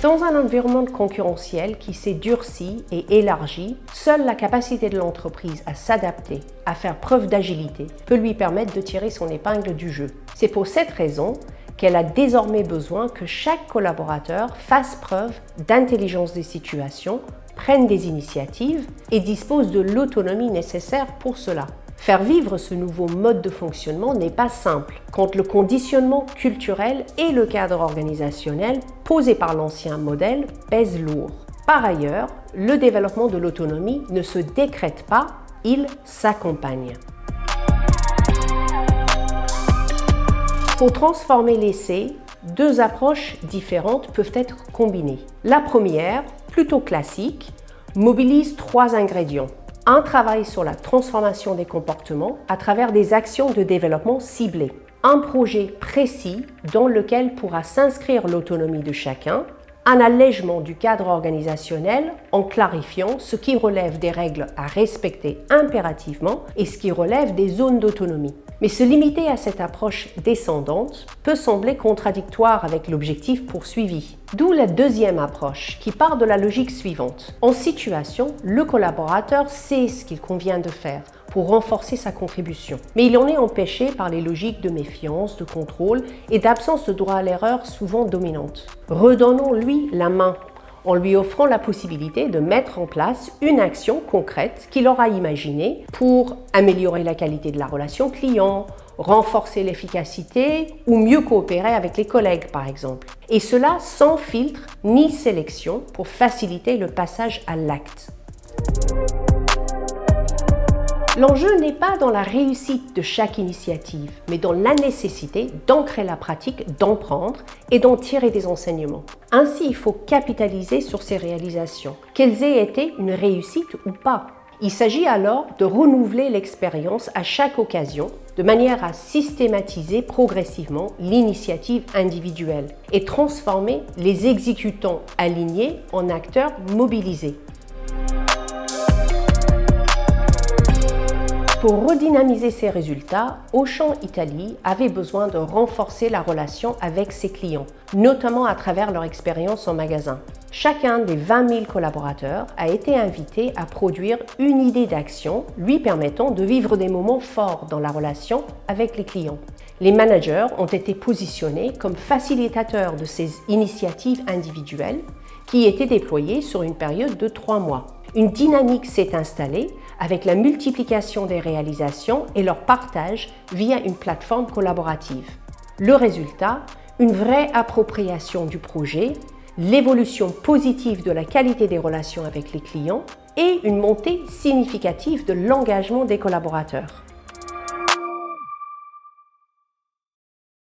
Dans un environnement concurrentiel qui s'est durci et élargi, seule la capacité de l'entreprise à s'adapter, à faire preuve d'agilité, peut lui permettre de tirer son épingle du jeu. C'est pour cette raison qu'elle a désormais besoin que chaque collaborateur fasse preuve d'intelligence des situations, prenne des initiatives et dispose de l'autonomie nécessaire pour cela. Faire vivre ce nouveau mode de fonctionnement n'est pas simple, quand le conditionnement culturel et le cadre organisationnel posé par l'ancien modèle pèsent lourd. Par ailleurs, le développement de l'autonomie ne se décrète pas, il s'accompagne. Pour transformer l'essai, deux approches différentes peuvent être combinées. La première, plutôt classique, mobilise trois ingrédients. Un travail sur la transformation des comportements à travers des actions de développement ciblées. Un projet précis dans lequel pourra s'inscrire l'autonomie de chacun. Un allègement du cadre organisationnel en clarifiant ce qui relève des règles à respecter impérativement et ce qui relève des zones d'autonomie. Mais se limiter à cette approche descendante peut sembler contradictoire avec l'objectif poursuivi. D'où la deuxième approche qui part de la logique suivante. En situation, le collaborateur sait ce qu'il convient de faire pour renforcer sa contribution. Mais il en est empêché par les logiques de méfiance, de contrôle et d'absence de droit à l'erreur souvent dominantes. Redonnons-lui la main en lui offrant la possibilité de mettre en place une action concrète qu'il aura imaginée pour améliorer la qualité de la relation client, renforcer l'efficacité ou mieux coopérer avec les collègues par exemple. Et cela sans filtre ni sélection pour faciliter le passage à l'acte. L'enjeu n'est pas dans la réussite de chaque initiative, mais dans la nécessité d'ancrer la pratique, d'en prendre et d'en tirer des enseignements. Ainsi, il faut capitaliser sur ces réalisations, qu'elles aient été une réussite ou pas. Il s'agit alors de renouveler l'expérience à chaque occasion, de manière à systématiser progressivement l'initiative individuelle et transformer les exécutants alignés en acteurs mobilisés. Pour redynamiser ses résultats, Auchan Italie avait besoin de renforcer la relation avec ses clients, notamment à travers leur expérience en magasin. Chacun des 20 000 collaborateurs a été invité à produire une idée d'action lui permettant de vivre des moments forts dans la relation avec les clients. Les managers ont été positionnés comme facilitateurs de ces initiatives individuelles qui étaient déployées sur une période de 3 mois. Une dynamique s'est installée avec la multiplication des réalisations et leur partage via une plateforme collaborative. Le résultat, une vraie appropriation du projet, l'évolution positive de la qualité des relations avec les clients et une montée significative de l'engagement des collaborateurs.